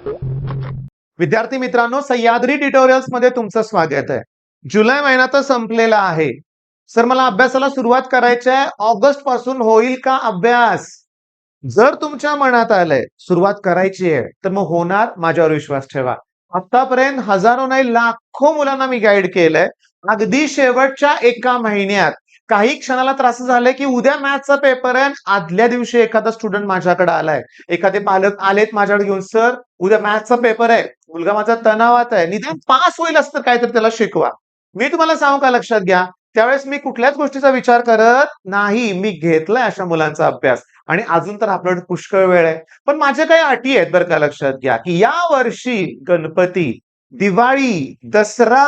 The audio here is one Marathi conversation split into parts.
विद्यार्थी मित्रांनो, सह्याद्री ट्युटोरियल्स मध्ये तुमचं स्वागत आहे. जुलै महिना तर संपलेला आहे. सर, मला अभ्यासाला सुरुवात करायची आहे. ऑगस्ट पासून होईल का अभ्यास? जर तुमच्या मनात आलंय सुरुवात करायची आहे, तर मग होणार, माझ्यावर विश्वास ठेवा. आतापर्यंत हजारो नाही लाखो मुलांना मी गाईड केलंय. अगदी शेवटच्या एका महिन्यात काही क्षणाला तर असं झालंय की उद्या मॅथ्सचा पेपर आहे, आदल्या दिवशी एखादा स्टुडंट माझ्याकडे आलाय, एखादे पालक आलेत माझ्याकडे घेऊन, सर उद्या मॅथ्सचा पेपर आहे, मुलगा माझा तणावात आहे, निदान पास होईल असतं काहीतरी त्याला शिकवा. मी तुम्हाला सांगू का, लक्षात घ्या, त्यावेळेस मी कुठल्याच गोष्टीचा विचार करत नाही. मी घेतलाय अशा मुलांचा अभ्यास आणि अजून तर आपल्याकडे पुष्कळ वेळ आहे. पण माझ्या काही अटी आहेत बरं का, लक्षात घ्या, की या वर्षी गणपती, दिवाळी, दसरा,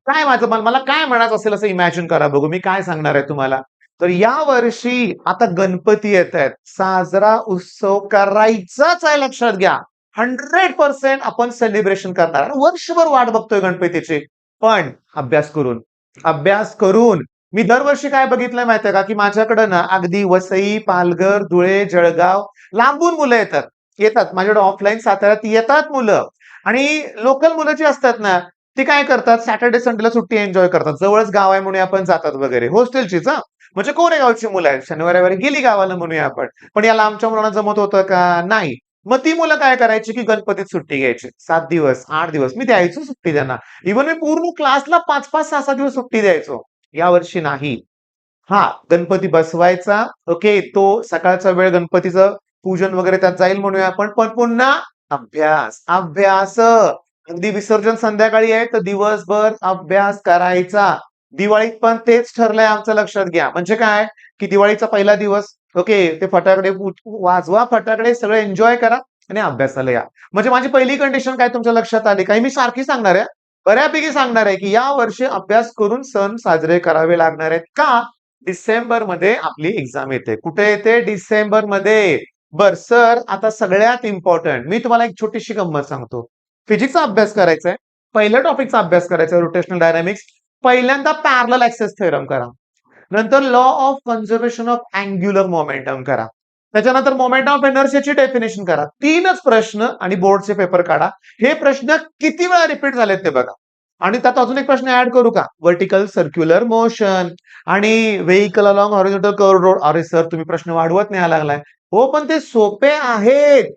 काय माझं मला काय म्हणायचं असेल असं इमॅजिन करा बघू, मी काय सांगणार आहे तुम्हाला. तर या वर्षी आता गणपती येत आहेत, साजरा उत्सव करायचाच आहे, लक्षात घ्या. 100% आपण सेलिब्रेशन करणार आणि वर्षभर वाट बघतोय गणपतीची. पण अभ्यास करून मी दरवर्षी काय बघितलंय माहितीये का, की माझ्याकडे ना अगदी वसई, पालघर, धुळे, जळगाव लांबून मुलं येतात माझ्याकडे ऑफलाईन साताऱ्यात येतात मुलं. आणि लोकल मुलं जी असतात ना, ती काय करतात, सॅटर्डे संडेला सुट्टी एन्जॉय करतात. जवळच गाव आहे म्हणून आपण जातात वगैरे, हॉस्टेलचीच हा, म्हणजे कोरे गावची मुलं आहेत, शनिवारी रविवारी गेली गावाला म्हणूया आपण. पण या लांबच्या मुलांना जमत होतं का? नाही. मग ती मुलं काय करायची, की गणपतीत सुट्टी घ्यायची, 7 दिवस 8 दिवस मी द्यायचो सुट्टी त्यांना. इव्हन मी पूर्ण क्लासला 5-5 6-6 दिवस सुट्टी द्यायचो. यावर्षी नाही. हा, गणपती बसवायचा, ओके, तो सकाळचा वेळ गणपतीचं पूजन वगैरे त्यात जाईल म्हणूया आपण, पण पुन्हा अभ्यास. अगदी विसर्जन संध्याकाळी आहे तर दिवसभर अभ्यास करायचा. दिवाळीत पण तेच ठरलंय आमचं, लक्षात घ्या. म्हणजे काय, की दिवाळीचा पहिला दिवस, ओके, ते फटाकडे वाजवा, फटाकडे सगळे एन्जॉय करा आणि अभ्यासाला या. म्हणजे माझी पहिली कंडिशन काय तुमच्या लक्षात आली? काही मी सारखी सांगणार आहे, बऱ्यापैकी सांगणार आहे, की या वर्षी अभ्यास करून सण साजरे करावे लागणार आहेत. का? डिसेंबर मध्ये आपली एक्झाम येते. कुठे येते? डिसेंबर मध्ये. बर सर, आता सगळ्यात इम्पॉर्टंट मी तुम्हाला एक छोटीशी गंमत सांगतो. फिजिक्सचा अभ्यास करायचा आहे, पहिल्या टॉपिकचा अभ्यास करायचा आहे, रोटेशनल डायनामिक्स. पहिल्यांदा पॅरलल ऍक्सेस थेरम करा, नंतर law of conservation of angular momentum करा, त्याच्यानंतर मोमेंट ऑफ एनर्जीची डेफिनेशन करा. 3च प्रश्न आणि बोर्डचे पेपर काढा. हे प्रश्न किती वेळा रिपीट झालेत ते बघा. आणि त्यात अजून एक प्रश्न ऍड करू का, व्हर्टिकल सर्क्युलर मोशन आणि vehicle along horizontal curve road. अरे सर, तुम्ही प्रश्न वाढवत नाही लागलाय. हो, पण ते सोपे आहेत.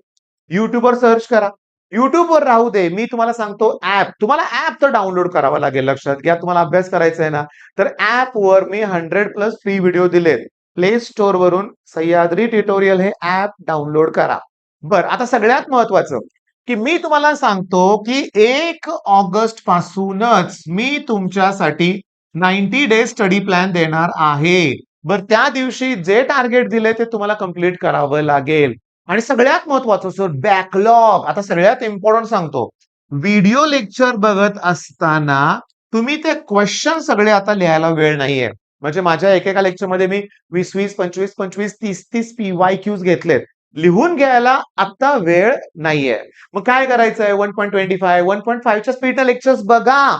युट्यूबवर सर्च करा. युट्यूबवर राहू दे, मी तुम्हाला सांगतो ऍप, तुम्हाला ऍप तर डाउनलोड करावा लागेल. लक्षात घ्या, तुम्हाला अभ्यास करायचा आहे ना, तर ऍपवर मी 100+ फ्री व्हिडिओ दिलेत. प्ले स्टोअर वरून सह्याद्री ट्युटोरियल हे ऍप डाउनलोड करा. बर, आता सगळ्यात महत्वाचं, की मी तुम्हाला सांगतो की 1 ऑगस्ट पासूनच मी तुमच्यासाठी 90 डेज स्टडी प्लॅन देणार आहे. बर, त्या दिवशी जे टार्गेट दिले ते तुम्हाला कंप्लीट करावं लागेल. आणि सगळ्यात महत्वाचं सर, बॅकलॉग. आता सगळ्यात इम्पॉर्टंट सांगतो, व्हिडिओ लेक्चर बघत असताना तुम्ही ते क्वेश्चन सगळे आता लिहायला वेळ नाहीये. म्हणजे माझ्या एकेका लेक्चरमध्ये मी 20-20, 25-25, 30-30 PYQs घेतलेत. लिहून घ्यायला आता वेळ नाहीये. मग काय करायचंय, 1.25 1.5च्या स्पीडनं लेक्चर्स बघा.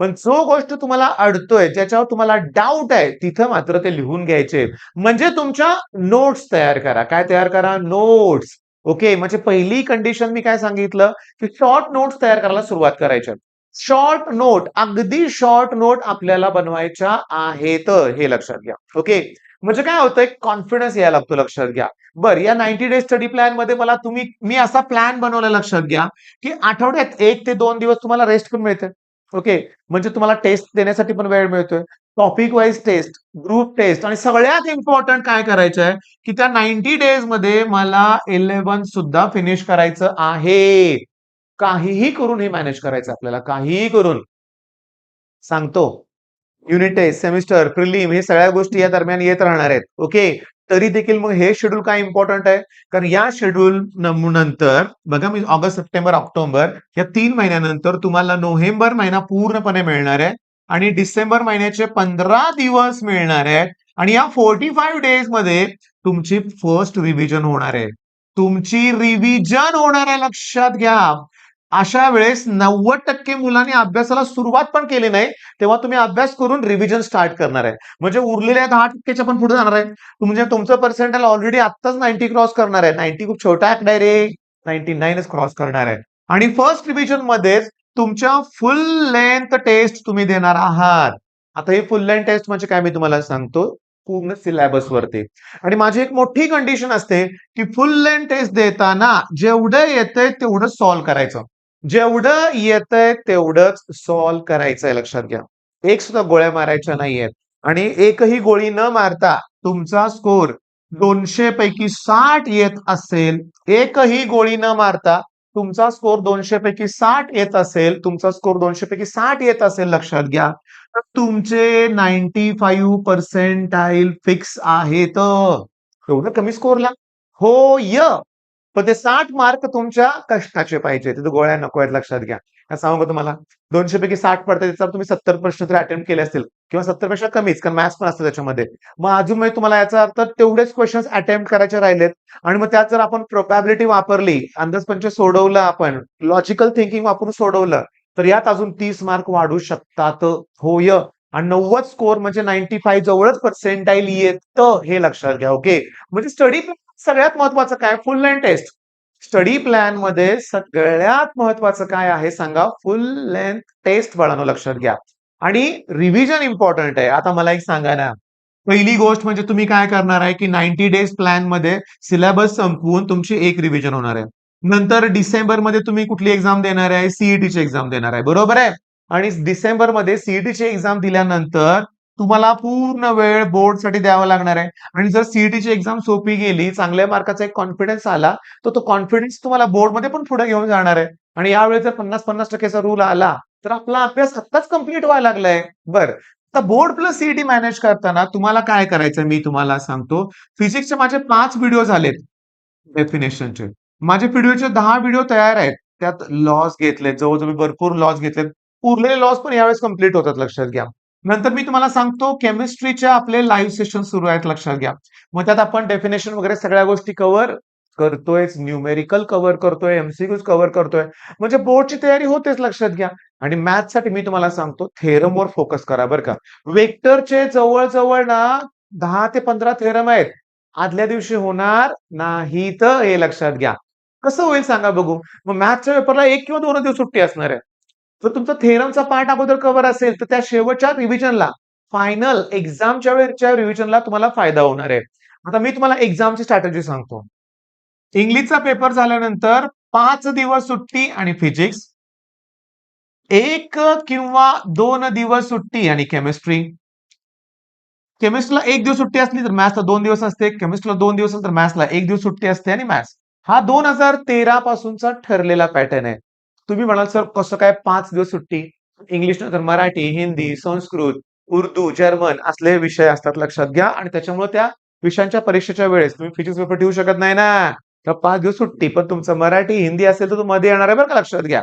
पण जो गोष्ट तुम्हाला अडतोय, ज्याच्यावर तुम्हाला डाऊट आहे, तिथं मात्र ते लिहून घ्यायचे. म्हणजे तुमच्या नोट्स तयार करा. काय तयार करा? नोट्स. ओके, म्हणजे पहिली कंडिशन मी काय सांगितलं, की शॉर्ट नोट्स तयार करायला सुरुवात करायच्या. शॉर्ट नोट, अगदी शॉर्ट नोट आपल्याला बनवायच्या आहेत, हे लक्षात घ्या. ओके, म्हणजे काय होतंय, कॉन्फिडन्स यायला लागतो, लक्षात घ्या. बरं, या 90 डेज स्टडी प्लॅन मध्ये मी असा प्लॅन बनवला, लक्षात घ्या, की आठवड्यात 1 ते 2 दिवस तुम्हाला रेस्ट पण मिळते. ओके, म्हणजे तुम्हाला टेस्ट देण्यासाठी पण वेळ मिळतोय. Topic wise test, group test, आणि सगळ्यात इम्पॉर्टंट काय करायचं आहे, की त्या 90 डेज मध्ये मला 11 सुद्धा फिनिश करायचं आहे. काहीही करून हे मॅनेज करायचं आपल्याला, काहीही करून. सांगतो, युनिट टेस्ट, सेमिस्टर, प्रिलिम, हे सगळ्या गोष्टी या दरम्यान येत राहणार आहेत. ओके, तरी देखील मग हे शेड्यूल काय इम्पॉर्टंट आहे, कारण या शेड्यूल नंतर बघा, मी ऑगस्ट, सप्टेंबर, ऑक्टोबर या 3 महिन्यानंतर तुम्हाला नोव्हेंबर महिना पूर्णपणे मिळणार आहे आणि डिसेंबर महिन्याचे 15 दिवस मिळणार आहेत. आणि या 45 डेज मध्ये तुमची फर्स्ट रिव्हिजन होणार आहे. लक्षात घ्या. अशा वेळेस 90% मुलांनी अभ्यासाला सुरुवात पण केली नाही, तेव्हा तुम्ही अभ्यास करून रिव्हिजन स्टार्ट करणार आहे. म्हणजे उरलेल्या 10%च्या पण पुढे जाणार आहे. म्हणजे तुमचं पर्सेंटाइल ऑलरेडी आत्ताच 90 क्रॉस करणार आहे. 90 खूप छोटा आकडा आहे रे. 99च क्रॉस करणार आहे. आणि फर्स्ट रिव्हिजन मध्येच तुमच्या फुल लेंथ टेस्ट तुम्ही देणार आहात. आता ही फुल लेंथ टेस्ट म्हणजे काय मी तुम्हाला सांगतो, पूर्ण सिलेबस वरती. आणि माझी एक मोठी कंडिशन असते, की फुल लेंथ टेस्ट देताना जेवढं येतंय तेवढं सॉल्व्ह करायचं. जेवढं येतंय तेवढंच सॉल्व्ह करायचंय, लक्षात घ्या. एक सुद्धा गोळ्या मारायच्या नाहीयेत. आणि एकही गोळी न मारता तुमचा स्कोर 200 पैकी 60 येत असेल, एकही गोळी न मारता तुमचा स्कोर 200 पैकी 60 येत असेल, तुमचा स्कोर 200 पैकी 60 येत असेल, लक्षात घ्या, तर तुमचे 95 पर्सेंटाईल फिक्स आहेत. एवढं कमी स्कोरला हो य पण ते 60 मार्क तुमच्या कष्टाचे पाहिजे. तिथे गोळ्या नको आहेत, लक्षात घ्या. काय सांगू का तुम्हाला? 200 पैकी 60 पडतात, त्याच्यावर तुम्ही 70 प्रश्न तरी अटेम्प्ट केले असतील किंवा 70 पेक्षा कमीच, कारण मॅथ्स पण असतं त्याच्यामध्ये. मग अजून म्हणजे तुम्हाला याचा अर्थ तेवढेच क्वेश्चन्स अटेम्प्ट करायचे राहिलेत. आणि मग त्यात जर आपण प्रोबॅबिलिटी वापरली, अंदाजपंच सोडवलं, आपण लॉजिकल थिंकिंग वापरून सोडवलं, तर यात अजून 30 मार्क वाढू शकतात. होय. आणि 90 स्कोर म्हणजे 95 जवळच पर्सेंटाईल येतं, हे लक्षात घ्या. ओके. म्हणजे स्टडी सगळ्यात महत्वाचं काय? Full length test. Study plan मध्ये सगळ्यात महत्वाचं काय आहे सांगा? फुल लेंथ टेस्ट, बाळांनो, लक्षात घ्या. आणि रिव्हिजन इम्पॉर्टंट आहे. आता मला एक सांगा ना, पहिली गोष्ट म्हणजे तुम्ही काय करणार आहे, की 90 डेज प्लॅन मध्ये सिलेबस संपवून तुमची एक रिव्हिजन होणार आहे. नंतर डिसेंबर मध्ये तुम्ही कुठली एक्झाम देणार आहे? सीईटीची एक्झाम देणार आहे, बरोबर आहे. आणि डिसेंबर मध्ये सीईटीची एक्झाम दिल्यानंतर तुम्हाला पूर्ण वेळ बोर्डसाठी द्यावा लागणार आहे. आणि जर सीईटीची एक्झाम सोपी गेली, चांगल्या मार्काचा एक कॉन्फिडन्स आला, तर तो कॉन्फिडन्स तुम्हाला बोर्डमध्ये पण पुढे घेऊन जाणार आहे. आणि यावेळी जर 50-50% रूल आला, तर आपला अभ्यास आत्ताच कम्प्लीट व्हायला लागलाय. बरं. आता बोर्ड प्लस सीईटी मॅनेज करताना तुम्हाला काय करायचं मी तुम्हाला सांगतो. फिजिक्सचे माझे 5 व्हिडिओ झालेत डेफिनेशनचे. माझे व्हिडिओचे 10 व्हिडिओ तयार आहेत. त्यात लॉस घेतलेत, जवळ-जवळ भरपूर लॉस घेतलेत. उरलेले लॉस पण यावेळेस कंप्लीट होतात, लक्षात घ्या. नंतर मी तुम्हाला सांगतो केमिस्ट्रीचे आपले लाईव्ह सेशन सुरू आहेत, लक्षात घ्या. मग त्यात आपण डेफिनेशन वगैरे सगळ्या गोष्टी कव्हर करतोय, न्यूमेरिकल कव्हर करतोय, एमसीक्यूज कव्हर करतोय. म्हणजे बोर्डची तयारी होतेच, लक्षात घ्या. आणि मॅथ्ससाठी मी तुम्हाला सांगतो थेरमवर फोकस करा बरं का. वेक्टरचे जवळ-जवळ ना 10 ते 15 थेरम आहेत. आदल्या दिवशी होणार नाहीत, हे लक्षात घ्या. कसं होईल सांगा बघू? मग मॅथ्सच्या पेपरला 1 किंवा 2 दिवस सुट्टी असणार आहे. जर तुमचा थेरमचा पार्ट अगोदर कव्हर असेल, तर त्या शेवटच्या रिव्हिजनला, फायनल एक्झामच्या वेळच्या रिव्हिजनला तुम्हाला फायदा होणार आहे. आता मी तुम्हाला एक्झामची स्ट्रॅटेजी सांगतो. इंग्लिशचा पेपर झाल्यानंतर 5 दिवस सुट्टी आणि फिजिक्स, 1 किंवा 2 दिवस सुट्टी आणि केमिस्ट्री. केमिस्ट्रीला 1 दिवस सुट्टी असली तर मॅथ्सला 2 दिवस असते. केमिस्ट्रीला 2 दिवस तर मॅथ्सला 1 दिवस सुट्टी असते आणि मॅथ्स. हा 2013 पासूनचा ठरलेला पॅटर्न आहे. तुम्ही म्हणाल सर कसं काय 5 दिवस सुट्टी? इंग्लिश नंतर मराठी, हिंदी, संस्कृत, उर्दू, जर्मन असले विषय असतात, लक्षात घ्या. आणि त्याच्यामुळे त्या विषयांच्या परीक्षेच्या वेळेस तुम्ही फिजिक्स पेपर ठेवू शकत नाही ना. तर 5 दिवस सुट्टी. पण तुमचं मराठी, हिंदी असेल तर तो मध्ये येणार आहे बरं का, लक्षात घ्या.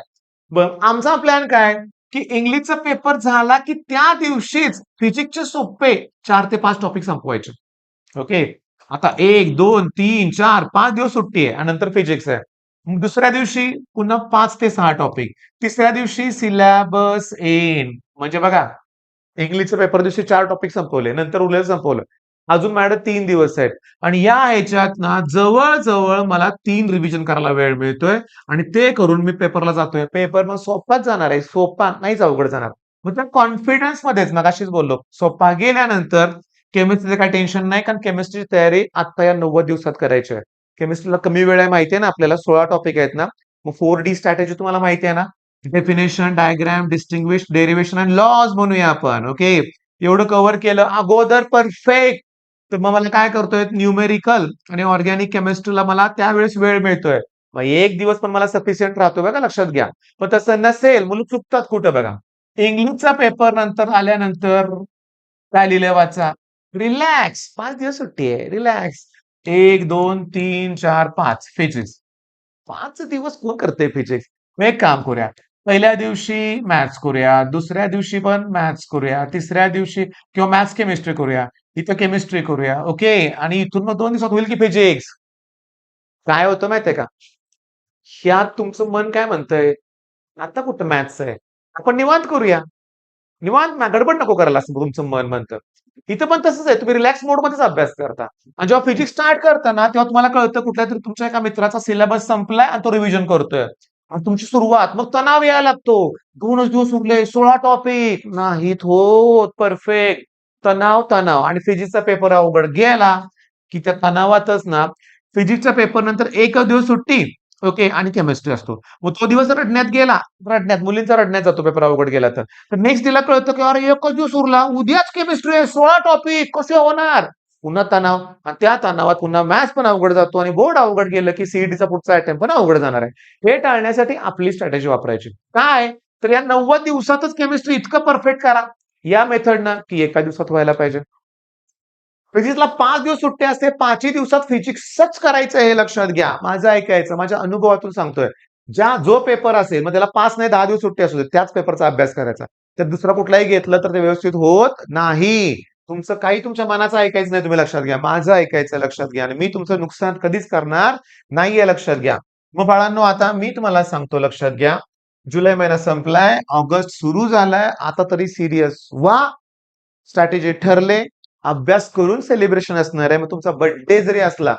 आमचा प्लॅन काय? की इंग्लिशचा पेपर झाला की त्या दिवशीच फिजिक्सचे सोपे 4 ते 5 टॉपिक संपवायचे. ओके. आता 1, 2, 3, 4, 5 दिवस सुट्टी आहे आणि नंतर फिजिक्स आहे. मग दुसऱ्या दिवशी पुन्हा 5 ते 6 टॉपिक. तिसऱ्या दिवशी सिलॅबस एंड. म्हणजे बघा, इंग्लिशच्या पेपर दिवशी 4 टॉपिक संपवले, नंतर उरलेलं संपवलं. अजून माझ्याकडे 3 दिवस आहेत. आणि या ह्याच्यात ना जवळ-जवळ मला 3 रिव्हिजन करायला वेळ मिळतोय आणि ते करून मी पेपरला जातोय. पेपर मग सोपाच जाणार आहे. सोपा नाहीच अवघड जाणार. मग त्या कॉन्फिडन्स मध्येच मगाशीच बोललो. सोपा गेल्यानंतर केमिस्ट्रीचं काही टेन्शन नाही, कारण केमिस्ट्रीची तयारी आता या 90 दिवसात करायची आहे. केमिस्ट्रीला कमी वेळ आहे माहिती आहे ना आपल्याला, 16 टॉपिक आहेत ना. मग 4D स्ट्रॅटेजी तुम्हाला माहिती आहे ना. डेफिनेशन, डायग्राम, डिस्टिंग्विश, डेरिव्हेशन आणि लॉज म्हणूया आपण. ओके. एवढं कव्हर केलं अगोदर परफेक्ट. तर मग मला काय करतोय, न्यूमेरिकल आणि ऑर्गॅनिक केमिस्ट्रीला मला त्यावेळेस वेळ मिळतोय. मग 1 दिवस पण मला सफिशियंट राहतो बघा, लक्षात घ्या. पण तसं नसेल, मुलं चुकतात कुठं बघा. इंग्लिशचा पेपर नंतर आल्यानंतर काय लिहिलंय वाचा. रिलॅक्स. 5 दिवस सुट्टी आहे. रिलॅक्स. 1, 2, 3, 4, 5 फिजिक्स. 5 दिवस कोण करते फिजिक्स? मग एक काम करूया. पहिल्या दिवशी मॅथ्स करूया, दुसऱ्या दिवशी पण मॅथ्स करूया, तिसऱ्या दिवशी किंवा मॅथ्स केमिस्ट्री करूया, इथं केमिस्ट्री करूया. ओके. आणि इथून मग 2 दिवसात होईल की फिजिक्स. काय होतं माहितीये का? ह्यात तुमचं मन काय म्हणतंय? आता कुठं मॅथ्स आहे? आपण निवांत करूया. निवांत ना, गडबड नको करायला, असं तुमचं मन म्हणतं. इथं पण तसंच आहे. तुम्ही रिलॅक्स मोडमध्येच अभ्यास करता आणि जेव्हा फिजिक्स स्टार्ट करता ना, तेव्हा तुम्हाला कळतं कुठल्यातरी तुमच्या एका मित्राचा सिलेबस संपलाय आणि तो रिव्हिजन करतोय. आणि तुमची सुरुवात, मग तणाव यायला लागतो. 2च दिवस उरले, 16 टॉपिक नाहीत होत परफेक्ट. तणाव, तणाव आणि फिजिक्सचा पेपर अवघड गेला, की त्या तणावातच ना फिजिक्सच्या पेपर नंतर एकच दिवस सुट्टी, ओके आणि केमिस्ट्री असतो. मग तो दिवस रडण्यात गेला, रडण्यात मुलींचा रडण्यात जातो पेपर अवघड गेला तर. तर नेक्स्ट डेला कळतं की अरे एकच दिवस उरला, उद्याच केमिस्ट्री आहे, 16 टॉपिक कसे होणार? पुन्हा तणाव आणि त्या तणावात पुन्हा मॅथ्स पण अवघड जातो आणि बोर्ड अवघड गेलं की सीईटीचा पुढचा अटेम्प्ट पण अवघड जाणार आहे. हे टाळण्यासाठी आपली स्ट्रॅटेजी वापरायची. काय? तर या 90 दिवसातच केमिस्ट्री इतकं परफेक्ट करा या मेथडनं की एका दिवसात व्हायला पाहिजे. फिजिक्सला 5 दिवस सुट्टी असते, 5ही दिवसात फिजिक्सच करायचं हे लक्षात घ्या. माझं ऐकायचं, माझ्या अनुभवातून सांगतोय. जो पेपर असेल, मग त्याला 5 नाही 10 दिवस सुट्टी असू दे, त्याच पेपरचा अभ्यास करायचा. तर दुसरा कुठलाही घेतलं तर ते व्यवस्थित होत नाही. तुमचं काही तुमच्या मनाचं ऐकायचं नाही, तुम्ही लक्षात घ्या. माझं ऐकायचं लक्षात घ्या आणि मी तुमचं नुकसान कधीच करणार नाहीये लक्षात घ्या. मग बाळांनो आता मी तुम्हाला सांगतो लक्षात घ्या. जुलै महिना संपलाय, ऑगस्ट सुरू झालाय. आता तरी सीरियस व्हा. स्ट्रॅटेजी ठरले, अभ्यास करून सेलिब्रेशन असणार आहे. मग तुमचा बर्थडे जरी असला,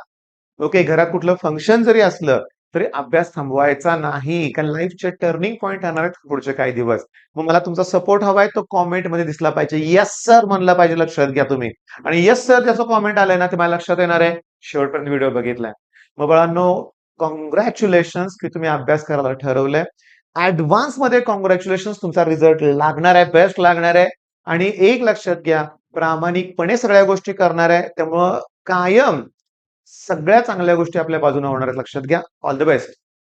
ओके, घरात कुठलं फंक्शन जरी असलं, तरी अभ्यास थांबवायचा नाही. कारण लाईफचे टर्निंग पॉइंट येणार आहेत पुढचे काही दिवस. मग मला तुमचा सपोर्ट हवाय, तो कॉमेंटमध्ये दिसला पाहिजे. येस सर म्हणला पाहिजे, लक्षात घ्या तुम्ही. आणि येस सर ज्याचं कॉमेंट आलंय ना, ते मला लक्षात येणार आहे, शेवटपर्यंत व्हिडिओ बघितलाय. मग बाळांनो, कॉंग्रॅच्युलेशन्स की तुम्ही अभ्यास करायला ठरवलंय. ॲडव्हान्समध्ये कॉंग्रॅच्युलेशन्स, तुमचा रिझल्ट लागणार आहे, बेस्ट लागणार आहे. आणि एक लक्षात घ्या, प्रामाणिकपणे सगळ्या गोष्टी करणार आहे. त्यामुळं कायम सगळ्या चांगल्या गोष्टी आपल्या बाजूने होणार आहेत, लक्षात घ्या. All the best.